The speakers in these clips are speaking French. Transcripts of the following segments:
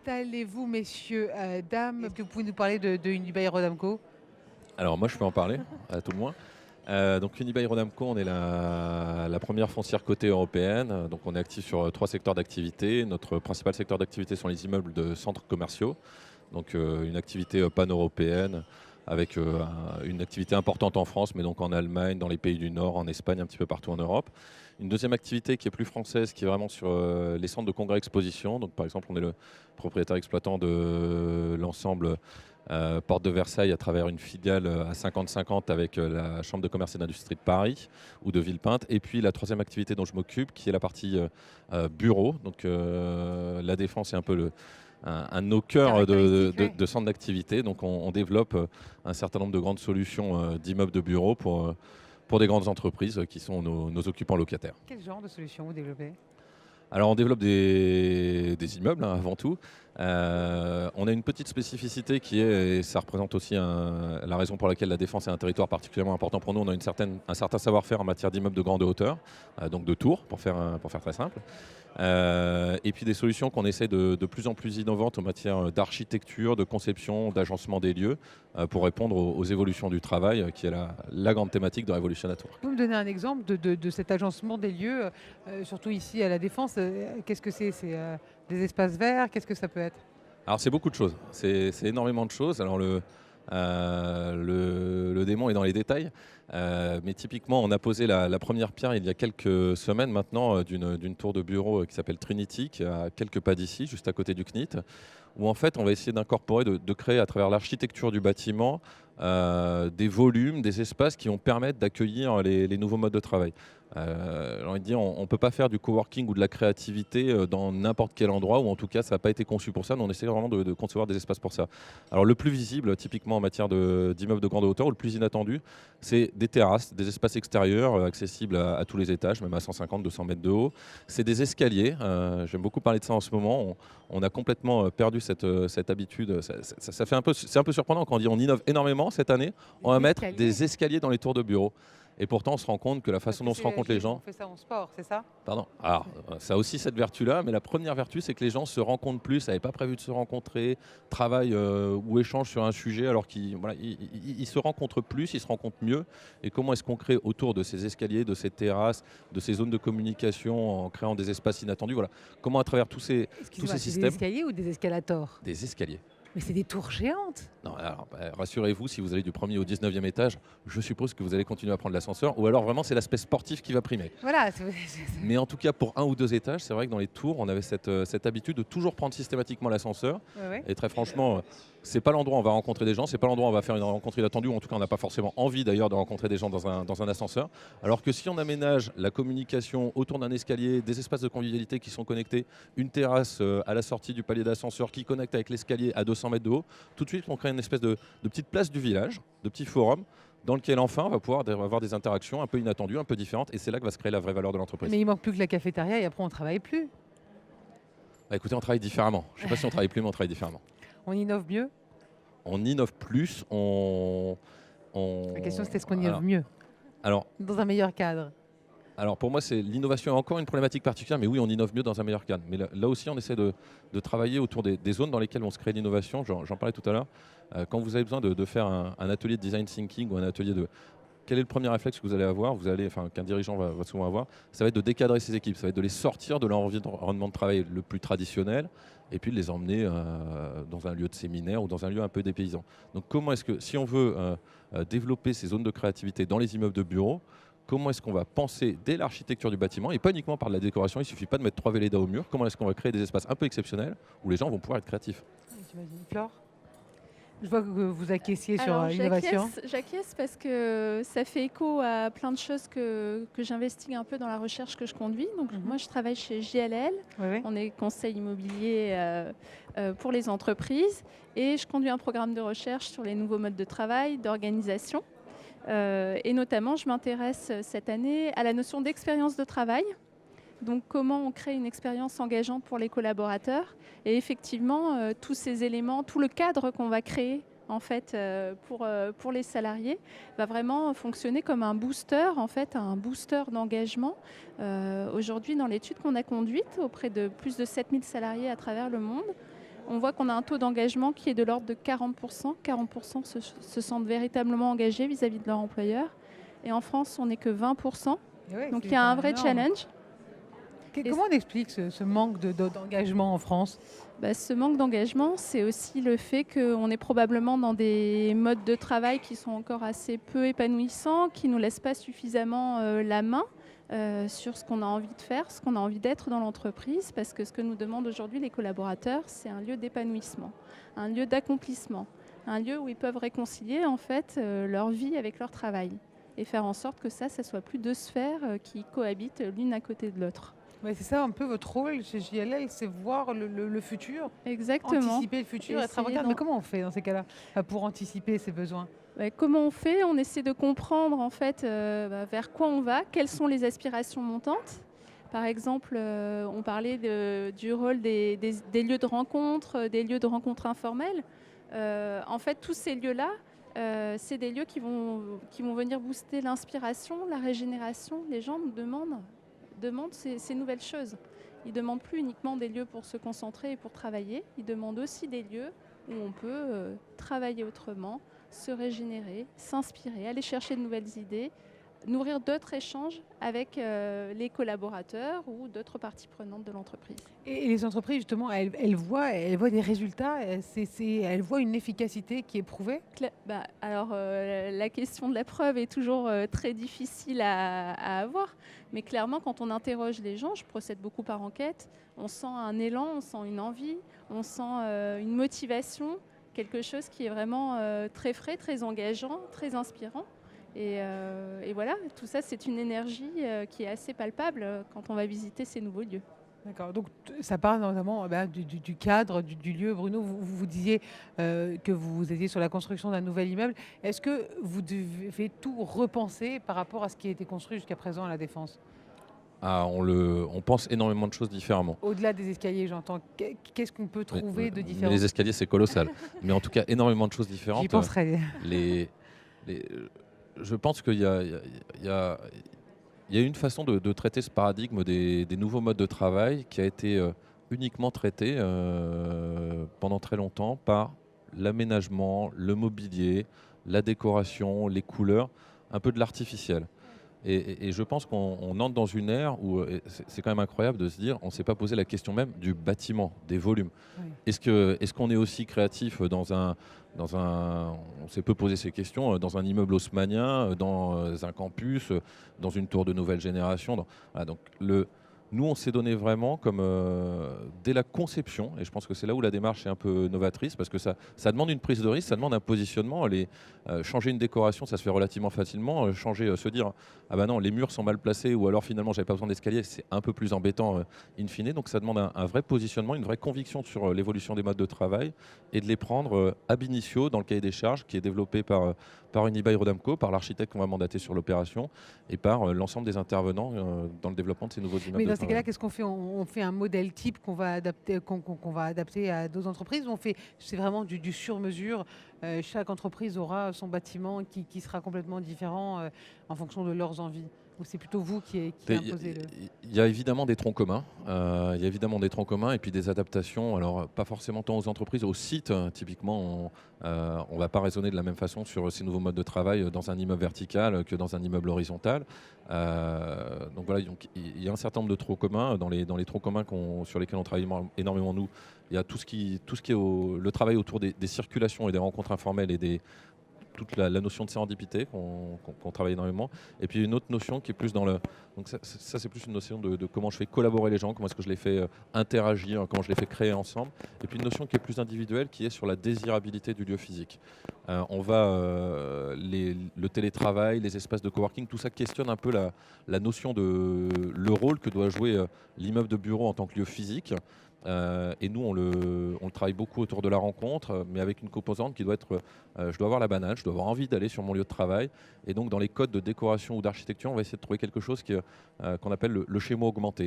installez-vous, messieurs, dames. Est-ce que vous pouvez nous parler de Unibail-Rodamco? Alors moi je peux en parler, à tout le moins. Donc Unibail-Rodamco, on est la première foncière cotée européenne. Donc on est actif sur trois secteurs d'activité. Notre principal secteur d'activité sont les immeubles de centres commerciaux. Donc une activité pan-européenne avec une activité importante en France, mais donc en Allemagne, dans les pays du Nord, en Espagne, un petit peu partout en Europe. Une deuxième activité qui est plus française, qui est vraiment sur les centres de congrès exposition. Donc par exemple, on est le propriétaire exploitant de l'ensemble Porte de Versailles à travers une filiale à 50-50 avec la Chambre de commerce et d'industrie de Paris ou de Villepinte. Et puis la troisième activité dont je m'occupe, qui est la partie bureau. Donc la défense est un peu un de nos cœurs de centre d'activité. Donc on développe un certain nombre de grandes solutions d'immeubles de bureaux pour des grandes entreprises qui sont nos occupants locataires. Quel genre de solution vous développez? Alors on développe des immeubles hein, avant tout. On a une petite spécificité qui est, et ça représente aussi la raison pour laquelle la Défense est un territoire particulièrement important pour nous, on a un certain savoir-faire en matière d'immeubles de grande hauteur, donc de tours pour faire très simple. Et puis des solutions qu'on essaie de plus en plus innovantes en matière d'architecture, de conception, d'agencement des lieux pour répondre aux évolutions du travail qui est la grande thématique de Révolution at Work. Vous pouvez me donner un exemple de cet agencement des lieux, surtout ici à La Défense. Qu'est-ce que c'est? C'est des espaces verts? Qu'est-ce que ça peut être? Alors c'est beaucoup de choses, c'est énormément de choses. Alors le démon est dans les détails, mais typiquement on a posé la première pierre il y a quelques semaines maintenant d'une tour de bureau qui s'appelle Trinity, qui est à quelques pas d'ici, juste à côté du CNIT, où en fait on va essayer d'incorporer, de créer à travers l'architecture du bâtiment des volumes, des espaces qui vont permettre d'accueillir les nouveaux modes de travail. J'ai envie de dire, on ne peut pas faire du coworking ou de la créativité dans n'importe quel endroit, ou en tout cas ça n'a pas été conçu pour ça. Nous on essaie vraiment de concevoir des espaces pour ça. Alors le plus visible, typiquement en matière d'immeubles de grande hauteur, ou le plus inattendu, c'est des terrasses, des espaces extérieurs accessibles à tous les étages, même à 150, 200 mètres de haut. C'est des escaliers, j'aime beaucoup parler de ça en ce moment. On a complètement perdu cette habitude. Ça fait c'est un peu surprenant quand on dit on innove énormément cette année. On va mettre des escaliers dans les tours de bureau. Et pourtant, on se rend compte que la façon dont se rencontrent les gens. On fait ça en sport, c'est ça? Pardon. Alors, ça a aussi cette vertu-là, mais la première vertu, c'est que les gens se rencontrent plus, n'avaient pas prévu de se rencontrer, travaillent ou échangent sur un sujet, alors qu'ils ils se rencontrent plus, ils se rencontrent mieux. Et comment est-ce qu'on crée autour de ces escaliers, de ces terrasses, de ces zones de communication, en créant des espaces inattendus? Voilà. Comment à travers tous ces systèmes. Des escaliers ou des escalators? Des escaliers. Mais c'est des tours géantes. Non, alors, rassurez-vous, si vous allez du premier au 19e étage, je suppose que vous allez continuer à prendre l'ascenseur, ou alors vraiment c'est l'aspect sportif qui va primer. Voilà. Mais en tout cas, pour un ou deux étages, c'est vrai que dans les tours, on avait cette habitude de toujours prendre systématiquement l'ascenseur. Ouais. Et très franchement, c'est pas l'endroit où on va rencontrer des gens, c'est pas l'endroit où on va faire une rencontre inattendue, ou en tout cas on n'a pas forcément envie d'ailleurs de rencontrer des gens dans un ascenseur. Alors que si on aménage la communication autour d'un escalier, des espaces de convivialité qui sont connectés, une terrasse à la sortie du palier d'ascenseur qui connecte avec l'escalier à 200 mètres de haut, tout de suite on crée une espèce de petite place du village, de petit forum, dans lequel enfin on va pouvoir avoir des interactions un peu inattendues, un peu différentes, et c'est là que va se créer la vraie valeur de l'entreprise. Mais il manque plus que la cafétéria et après on travaille plus. Bah, écoutez, on travaille différemment. Je ne sais pas si on travaille plus, mais on travaille différemment. On innove mieux? On innove plus, La question c'était est-ce qu'on innove mieux? Alors, dans un meilleur cadre? Alors pour moi, c'est l'innovation est encore une problématique particulière, mais oui, on innove mieux dans un meilleur cadre. Mais là aussi, on essaie de travailler autour des zones dans lesquelles on se crée l'innovation. J'en parlais tout à l'heure. Quand vous avez besoin de faire un atelier de design thinking ou un atelier de... Quel est le premier réflexe que vous allez avoir, qu'un dirigeant va souvent avoir? Ça va être de décadrer ses équipes, ça va être de les sortir de leur environnement de travail le plus traditionnel et puis de les emmener dans un lieu de séminaire ou dans un lieu un peu dépaysant. Donc comment est-ce que, si on veut développer ces zones de créativité dans les immeubles de bureaux, comment est-ce qu'on va penser dès l'architecture du bâtiment, et pas uniquement par de la décoration, il ne suffit pas de mettre 3 Velleda au mur, comment est-ce qu'on va créer des espaces un peu exceptionnels où les gens vont pouvoir être créatifs? J'imagine. Flore, je vois que vous acquiesciez sur Alors, l'innovation. j'acquiesce parce que ça fait écho à plein de choses que j'investigue un peu dans la recherche que je conduis. Donc, moi, je travaille chez JLL. Oui. On est conseil immobilier pour les entreprises. Et je conduis un programme de recherche sur les nouveaux modes de travail, d'organisation. Et notamment, je m'intéresse cette année à la notion d'expérience de travail. Donc, comment on crée une expérience engageante pour les collaborateurs. Et effectivement, tous ces éléments, tout le cadre qu'on va créer en fait, pour les salariés va vraiment fonctionner comme un booster, en fait, un booster d'engagement. Aujourd'hui, dans l'étude qu'on a conduite auprès de plus de 7000 salariés à travers le monde, on voit qu'on a un taux d'engagement qui est de l'ordre de 40%. 40% se sentent véritablement engagés vis-à-vis de leur employeur. Et en France, on n'est que 20%. Et ouais, Donc c'est il y a un quand vrai même énorme. challenge. Comment on explique ce manque d'engagement en France? Ce manque d'engagement, c'est aussi le fait qu'on est probablement dans des modes de travail qui sont encore assez peu épanouissants, qui ne nous laissent pas suffisamment la main sur ce qu'on a envie de faire, ce qu'on a envie d'être dans l'entreprise, parce que ce que nous demandent aujourd'hui les collaborateurs, c'est un lieu d'épanouissement, un lieu d'accomplissement, un lieu où ils peuvent réconcilier en fait leur vie avec leur travail et faire en sorte que ça soit plus deux sphères qui cohabitent l'une à côté de l'autre. Ouais, c'est ça un peu votre rôle chez JLL, c'est voir le futur, Exactement. anticiper le futur, être Essayer avant-garde. Mais comment on fait dans ces cas-là pour anticiper ces besoins? Comment on fait? On essaie de comprendre en fait vers quoi on va, quelles sont les aspirations montantes. Par exemple, on parlait du rôle des lieux de rencontre, des lieux de rencontre informels. En fait, tous ces lieux-là, c'est des lieux qui vont venir booster l'inspiration, la régénération. Les gens nous demandent ces nouvelles choses. Ils ne demandent plus uniquement des lieux pour se concentrer et pour travailler. Ils demandent aussi des lieux où on peut travailler autrement, se régénérer, s'inspirer, aller chercher de nouvelles idées, nourrir d'autres échanges avec les collaborateurs ou d'autres parties prenantes de l'entreprise. Et les entreprises, justement, elles voient des résultats, elles voient une efficacité qui est prouvée? La question de la preuve est toujours très difficile à avoir, mais clairement, quand on interroge les gens, je procède beaucoup par enquête, on sent un élan, on sent une envie, on sent une motivation, quelque chose qui est vraiment très frais, très engageant, très inspirant. Et voilà, tout ça, c'est une énergie qui est assez palpable quand on va visiter ces nouveaux lieux. D'accord, donc ça part notamment du cadre, du lieu. Bruno, vous disiez que vous étiez sur la construction d'un nouvel immeuble. Est-ce que vous devez tout repenser par rapport à ce qui a été construit jusqu'à présent à La Défense? On pense énormément de choses différemment. Au-delà des escaliers, j'entends. Qu'est-ce qu'on peut trouver de Mais différent? les escaliers, c'est colossal. Mais en tout cas, énormément de choses différentes. J'y penserai. Je pense qu'il y a une façon de traiter ce paradigme des nouveaux modes de travail qui a été uniquement traité pendant très longtemps par l'aménagement, le mobilier, la décoration, les couleurs, un peu de l'artificiel. Et je pense qu'on entre dans une ère où c'est quand même incroyable de se dire on ne s'est pas posé la question même du bâtiment, des volumes. Oui. Est-ce qu'on est aussi créatif on s'est peu posé ces questions dans un immeuble haussmannien, dans un campus, dans une tour de nouvelle génération. Voilà, donc nous, on s'est donné vraiment comme dès la conception, et je pense que c'est là où la démarche est un peu novatrice, parce que ça demande une prise de risque, ça demande un positionnement. Changer une décoration, ça se fait relativement facilement. Se dire, ah bah non, les murs sont mal placés, ou alors finalement, j'avais pas besoin d'escalier, c'est un peu plus embêtant in fine. Donc ça demande un vrai positionnement, une vraie conviction sur l'évolution des modes de travail, et de les prendre ab initio dans le cahier des charges, qui est développé par Unibail-Rodamco, par l'architecte qu'on va mandater sur l'opération, et par l'ensemble des intervenants dans le développement de ces nouveaux immeubles. Mais dans ces cas-là, qu'est-ce qu'on fait? On fait un modèle type qu'on va adapter à d'autres entreprises, ou c'est vraiment du sur-mesure? Chaque entreprise aura son bâtiment qui sera complètement différent en fonction de leurs envies? Ou c'est plutôt vous qui imposez Il y a évidemment des troncs communs. Et puis des adaptations. Alors, pas forcément tant aux entreprises, aux sites. Typiquement, on ne va pas raisonner de la même façon sur ces nouveaux modes de travail dans un immeuble vertical que dans un immeuble horizontal. Donc voilà, il y a un certain nombre de troncs communs. Dans les troncs communs sur lesquels on travaille énormément, nous, il y a tout ce qui est le travail autour des circulations et des rencontres informelles et toute la notion de sérendipité qu'on travaille énormément. Et puis une autre notion qui est plus dans le... Donc ça c'est plus une notion de comment je fais collaborer les gens, comment est-ce que je les fais interagir, comment je les fais créer ensemble. Et puis une notion qui est plus individuelle, qui est sur la désirabilité du lieu physique. Le télétravail, les espaces de coworking, tout ça questionne un peu la notion le rôle que doit jouer l'immeuble de bureau en tant que lieu physique. Et nous, on le travaille beaucoup autour de la rencontre, mais avec une composante qui doit être je dois avoir la banane, je dois avoir envie d'aller sur mon lieu de travail. Et donc, dans les codes de décoration ou d'architecture, on va essayer de trouver quelque chose qu'on appelle le schéma augmenté.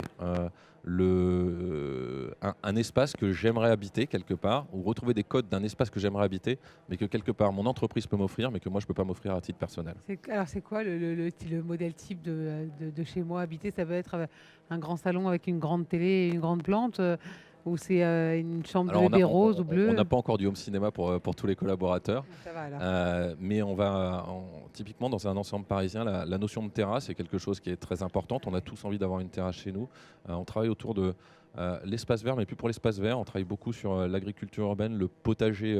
Un espace que j'aimerais habiter quelque part, ou retrouver des codes d'un espace que j'aimerais habiter, mais que quelque part mon entreprise peut m'offrir, mais que moi, je ne peux pas m'offrir à titre personnel. Alors, c'est quoi le modèle type de chez moi habité? Ça peut être un grand salon avec une grande télé et une grande plante. ou c'est une chambre Alors de on bébé rose ou on bleue? n'a pas encore du home cinéma pour tous les collaborateurs. Ça va alors. Mais on va, typiquement dans un ensemble parisien, la notion de terrasse est quelque chose qui est très importante. On a tous envie d'avoir une terrasse chez nous. On travaille autour de l'espace vert, mais plus pour l'espace vert. On travaille beaucoup sur l'agriculture urbaine, le potager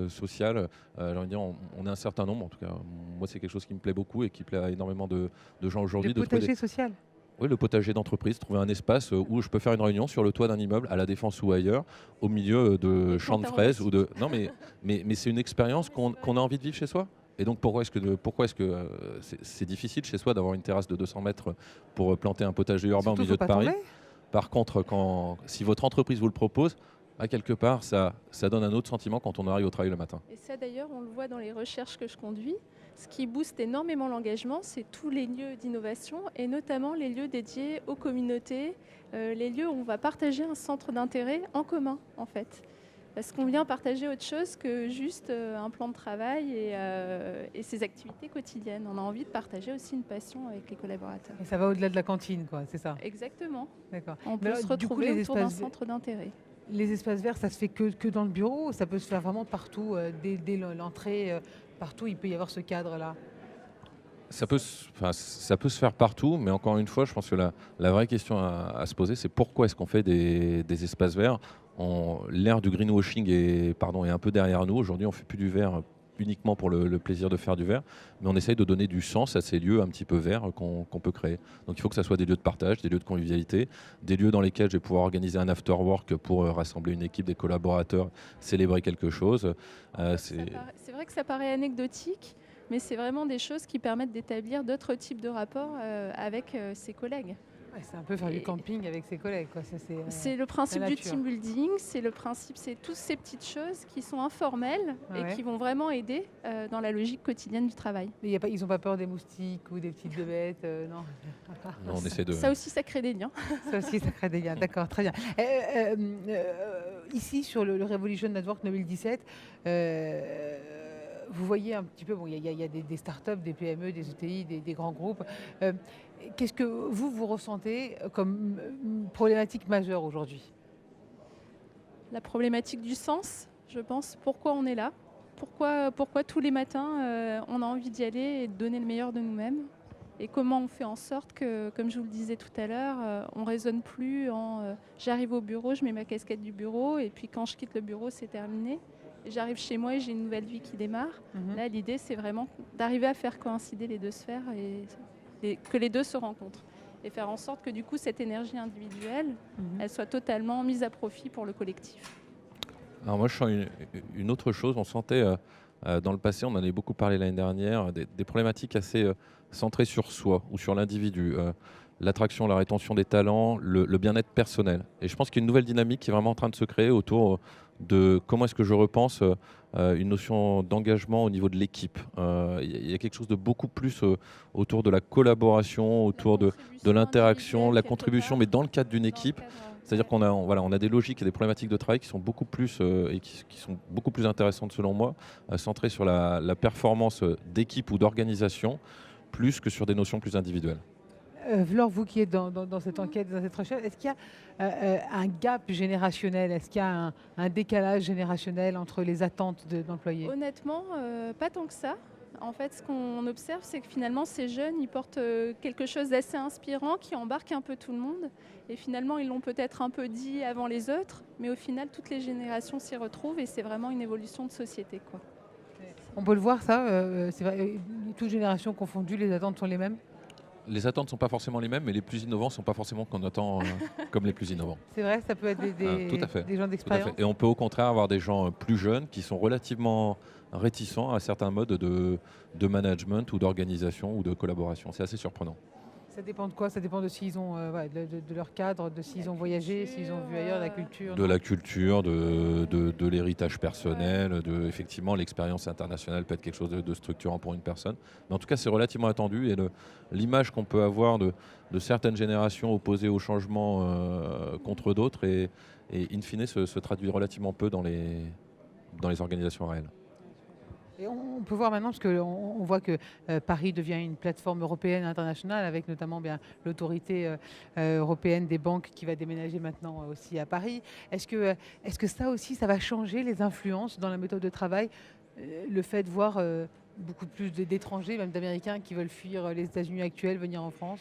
social. J'ai envie de dire, on est un certain nombre. En tout cas, moi, c'est quelque chose qui me plaît beaucoup et qui plaît à énormément de gens aujourd'hui. Le potager social. Oui, le potager d'entreprise, trouver un espace où je peux faire une réunion sur le toit d'un immeuble, à la Défense ou ailleurs, au milieu de Des champs de plantes fraises ou de. aromatiques. Non, mais c'est une expérience qu'on a envie de vivre chez soi. Et donc pourquoi est-ce que c'est difficile chez soi d'avoir une terrasse de 200 mètres pour planter un potager urbain Surtout, au milieu faut de pas Paris? tomber. Par contre, si votre entreprise vous le propose, à quelque part, ça donne un autre sentiment quand on arrive au travail le matin. Et ça d'ailleurs, on le voit dans les recherches que je conduis. Ce qui booste énormément l'engagement, c'est tous les lieux d'innovation et notamment les lieux dédiés aux communautés, les lieux où on va partager un centre d'intérêt en commun en fait. Parce qu'on vient partager autre chose que juste un plan de travail et ses activités quotidiennes. On a envie de partager aussi une passion avec les collaborateurs. Et ça va au-delà de la cantine, quoi, c'est ça. Exactement. D'accord. On Mais peut alors, se du coup, retrouver autour d'un centre d'intérêt. les espaces verts, ça se fait que dans le bureau ou ça peut se faire vraiment partout, dès l'entrée, partout, il peut y avoir ce cadre-là? Ça peut se faire partout, mais encore une fois, je pense que la vraie question à se poser, c'est pourquoi est-ce qu'on fait des espaces verts? L'ère du greenwashing est un peu derrière nous. Aujourd'hui, on ne fait plus du vert uniquement pour le plaisir de faire du vert, mais on essaye de donner du sens à ces lieux un petit peu verts qu'on peut créer. Donc il faut que ça soit des lieux de partage, des lieux de convivialité, des lieux dans lesquels je vais pouvoir organiser un after-work pour rassembler une équipe, des collaborateurs, célébrer quelque chose. C'est vrai que ça paraît anecdotique, mais c'est vraiment des choses qui permettent d'établir d'autres types de rapports avec ses collègues. Ouais, c'est un peu faire du Et- camping avec ses collègues, quoi. Ça, C'est le principe la du nature. team building, c'est toutes ces petites choses qui sont informelles Ouais. et qui vont vraiment aider dans la logique quotidienne du travail. Mais ils n'ont pas peur des moustiques ou des petites bébêtes, non. Non, on essaie de. Ça aussi, ça crée des liens. Ça aussi, ça crée des liens. D'accord, très bien. Ici, sur le Revolution Network 2017, vous voyez un petit peu, bon, il y a des startups, des PME, des ETI, des grands groupes. Qu'est-ce que vous ressentez comme problématique majeure aujourd'hui? La problématique du sens, je pense, pourquoi on est là, pourquoi tous les matins on a envie d'y aller et de donner le meilleur de nous-mêmes, et comment on fait en sorte que, comme je vous le disais tout à l'heure, on ne raisonne plus en j'arrive au bureau, je mets ma casquette du bureau, et puis quand je quitte le bureau, c'est terminé. Et j'arrive chez moi et j'ai une nouvelle vie qui démarre. Mhm. Là, l'idée, c'est vraiment d'arriver à faire coïncider les deux sphères et que les deux se rencontrent. Et faire en sorte que du coup, cette énergie individuelle, Mhm. elle soit totalement mise à profit pour le collectif. Alors moi, je sens une autre chose. On sentait dans le passé, on en avait beaucoup parlé l'année dernière, des problématiques assez centrées sur soi ou sur l'individu. L'attraction, la rétention des talents, le bien-être personnel. Et je pense qu'il y a une nouvelle dynamique qui est vraiment en train de se créer autour de comment est-ce que je repense une notion d'engagement au niveau de l'équipe. Il y a quelque chose de beaucoup plus autour de la collaboration, autour de l'interaction, la contribution, mais dans le cadre d'une équipe. C'est-à-dire qu'on a, on a des logiques et des problématiques de travail qui sont beaucoup plus et qui sont beaucoup plus intéressantes selon moi, centrées sur la performance d'équipe ou d'organisation, plus que sur des notions plus individuelles. Vlore, vous qui êtes dans cette enquête, dans cette recherche, est-ce qu'il y a un gap générationnel? Est-ce qu'il y a un décalage générationnel entre les attentes d'employés? Honnêtement, pas tant que ça. En fait, ce qu'on observe, c'est que finalement, ces jeunes, ils portent quelque chose d'assez inspirant qui embarque un peu tout le monde. Et finalement, ils l'ont peut-être un peu dit avant les autres, mais au final, toutes les générations s'y retrouvent et c'est vraiment une évolution de société, quoi. On peut le voir, ça, c'est vrai, toutes générations confondues, les attentes sont les mêmes? Les attentes ne sont pas forcément les mêmes, mais les plus innovants ne sont pas forcément qu'on attend comme les plus innovants. C'est vrai, ça peut être Tout à fait. des gens Tout à d'expérience? fait. Et on peut au contraire avoir des gens plus jeunes qui sont relativement réticents à certains modes de management ou d'organisation ou de collaboration. C'est assez surprenent. Ça dépend de quoi? Ça dépend de s'ils ont de leur cadre, de s'ils ont voyagé, s'ils ont vu ailleurs, la culture. De non? la culture, de l'héritage personnel, effectivement l'expérience internationale peut être quelque chose de structurant pour une personne. Mais en tout cas, c'est relativement attendu et l'image qu'on peut avoir de certaines générations opposées au changement contre d'autres et in fine se traduit relativement peu dans les organisations réelles. Et on peut voir maintenant, parce qu'on voit que Paris devient une plateforme européenne internationale, avec notamment bien l'autorité européenne des banques qui va déménager maintenant aussi à Paris. Est-ce que ça aussi, ça va changer les influences dans la méthode de travail, le fait de voir beaucoup plus d'étrangers, même d'Américains, qui veulent fuir les États-Unis actuels, venir en France?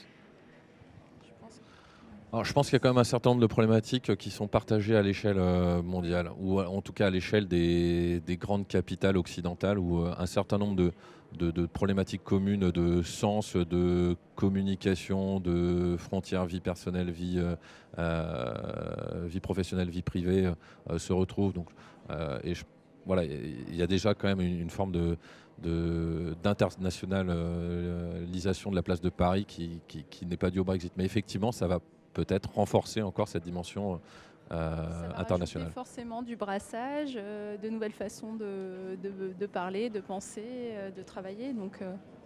Alors, je pense qu'il y a quand même un certain nombre de problématiques qui sont partagées à l'échelle mondiale, ou en tout cas à l'échelle des grandes capitales occidentales, où un certain nombre de problématiques communes de sens, de communication, de frontières, vie personnelle, vie professionnelle, vie privée se retrouvent. Donc, voilà, il y a déjà quand même une forme d'internationalisation de la place de Paris qui n'est pas due au Brexit. Mais effectivement, ça va peut-être renforcer encore cette dimension Ça va internationale. rajouter forcément du brassage, de nouvelles façons de parler, de penser, de travailler. Donc,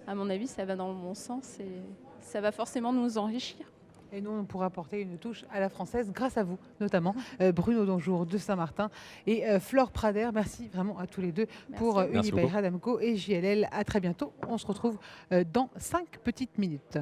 à mon avis, ça va dans le bon sens et ça va forcément nous enrichir. Et nous, on pourra apporter une touche à la française grâce à vous, notamment Bruno Donjour de Saint-Martin et Flore Prader. Merci vraiment à tous les deux pour Merci à vous. Merci Unibail beaucoup. Rodamco et JLL. À très bientôt. On se retrouve dans 5 petites minutes.